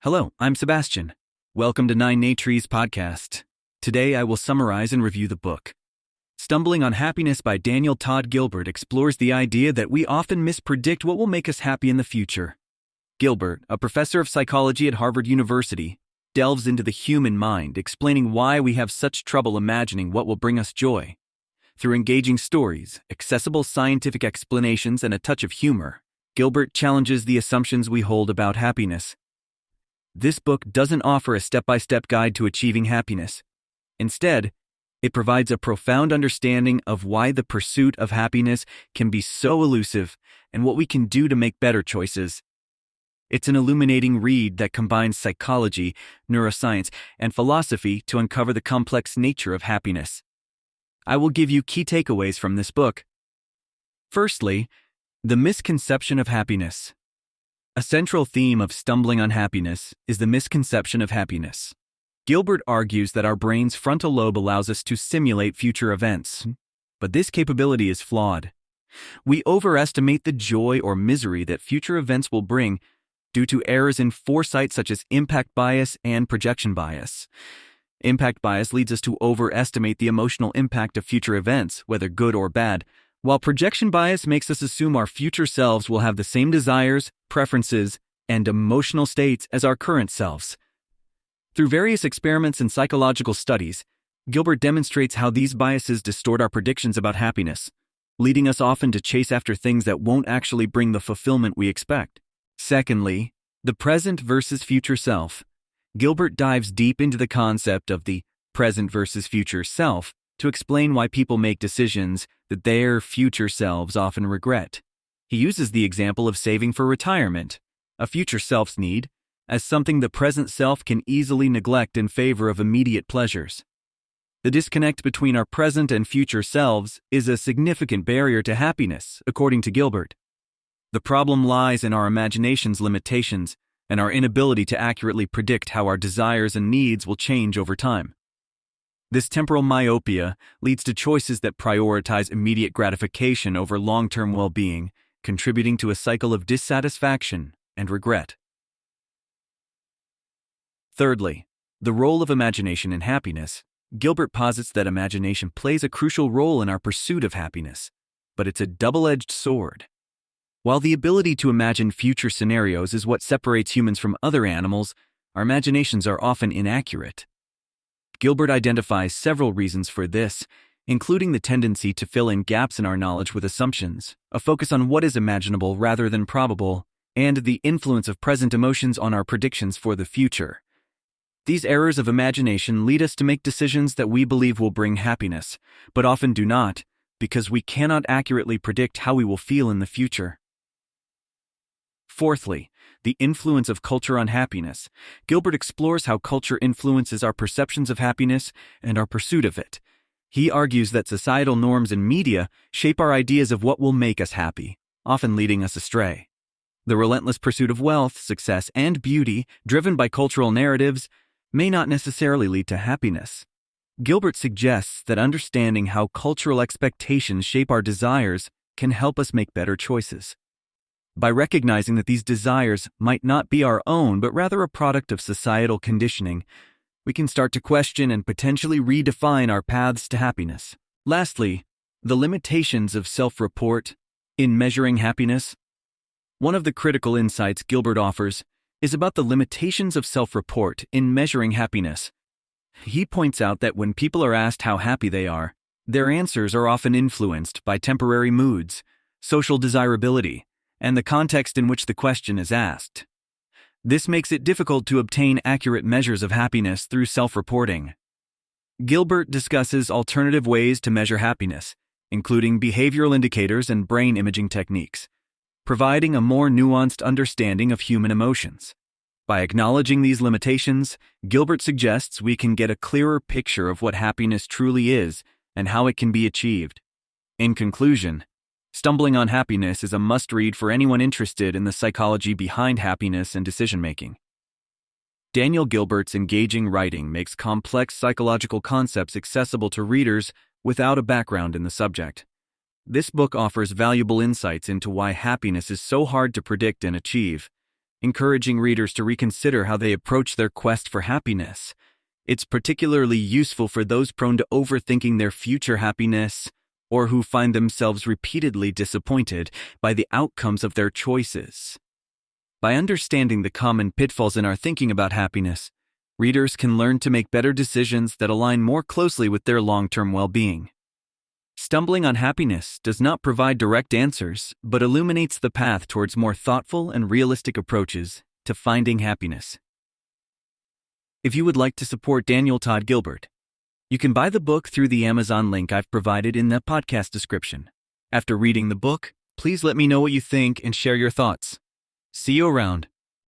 Hello, I'm Sebastian. Welcome to Nine Natries Podcast. Today I will summarize and review the book. Stumbling on Happiness by Daniel Todd Gilbert explores the idea that we often mispredict what will make us happy in the future. Gilbert, a professor of psychology at Harvard University, delves into the human mind, explaining why we have such trouble imagining what will bring us joy. Through engaging stories, accessible scientific explanations, and a touch of humor, Gilbert challenges the assumptions we hold about happiness. This book doesn't offer a step-by-step guide to achieving happiness. Instead, it provides a profound understanding of why the pursuit of happiness can be so elusive and what we can do to make better choices. It's an illuminating read that combines psychology, neuroscience, and philosophy to uncover the complex nature of happiness. I will give you key takeaways from this book. Firstly, the misconception of happiness. A central theme of Stumbling on Happiness is the misconception of happiness. Gilbert argues that our brain's frontal lobe allows us to simulate future events, but this capability is flawed. We overestimate the joy or misery that future events will bring due to errors in foresight such as impact bias and projection bias. Impact bias leads us to overestimate the emotional impact of future events, whether good or bad, while projection bias makes us assume our future selves will have the same desires, preferences, and emotional states as our current selves. Through various experiments and psychological studies, Gilbert demonstrates how these biases distort our predictions about happiness, leading us often to chase after things that won't actually bring the fulfillment we expect. Secondly, the present versus future self. Gilbert dives deep into the concept of the present versus future self to explain why people make decisions that their future selves often regret. He uses the example of saving for retirement, a future self's need, as something the present self can easily neglect in favor of immediate pleasures. The disconnect between our present and future selves is a significant barrier to happiness, according to Gilbert. The problem lies in our imagination's limitations and our inability to accurately predict how our desires and needs will change over time. This temporal myopia leads to choices that prioritize immediate gratification over long-term well-being, contributing to a cycle of dissatisfaction and regret. Thirdly, the role of imagination in happiness. Gilbert posits that imagination plays a crucial role in our pursuit of happiness, but it's a double-edged sword. While the ability to imagine future scenarios is what separates humans from other animals, our imaginations are often inaccurate. Gilbert identifies several reasons for this, including the tendency to fill in gaps in our knowledge with assumptions, a focus on what is imaginable rather than probable, and the influence of present emotions on our predictions for the future. These errors of imagination lead us to make decisions that we believe will bring happiness, but often do not, because we cannot accurately predict how we will feel in the future. Fourthly, the influence of culture on happiness. Gilbert explores how culture influences our perceptions of happiness and our pursuit of it. He argues that societal norms and media shape our ideas of what will make us happy, often leading us astray. The relentless pursuit of wealth, success, and beauty, driven by cultural narratives, may not necessarily lead to happiness. Gilbert suggests that understanding how cultural expectations shape our desires can help us make better choices. By recognizing that these desires might not be our own but rather a product of societal conditioning, we can start to question and potentially redefine our paths to happiness. Lastly, the limitations of self-report in measuring happiness. One of the critical insights Gilbert offers is about the limitations of self-report in measuring happiness. He points out that when people are asked how happy they are, their answers are often influenced by temporary moods, social desirability, and the context in which the question is asked. This makes it difficult to obtain accurate measures of happiness through self-reporting. Gilbert discusses alternative ways to measure happiness, including behavioral indicators and brain imaging techniques, providing a more nuanced understanding of human emotions. By acknowledging these limitations, Gilbert suggests we can get a clearer picture of what happiness truly is and how it can be achieved. In conclusion, Stumbling on Happiness is a must-read for anyone interested in the psychology behind happiness and decision-making. Daniel Gilbert's engaging writing makes complex psychological concepts accessible to readers without a background in the subject. This book offers valuable insights into why happiness is so hard to predict and achieve, encouraging readers to reconsider how they approach their quest for happiness. It's particularly useful for those prone to overthinking their future happiness or who find themselves repeatedly disappointed by the outcomes of their choices. By understanding the common pitfalls in our thinking about happiness, readers can learn to make better decisions that align more closely with their long-term well-being. Stumbling on Happiness does not provide direct answers, but illuminates the path towards more thoughtful and realistic approaches to finding happiness. If you would like to support Daniel Todd Gilbert, you can buy the book through the Amazon link I've provided in the podcast description. After reading the book, please let me know what you think and share your thoughts. See you around.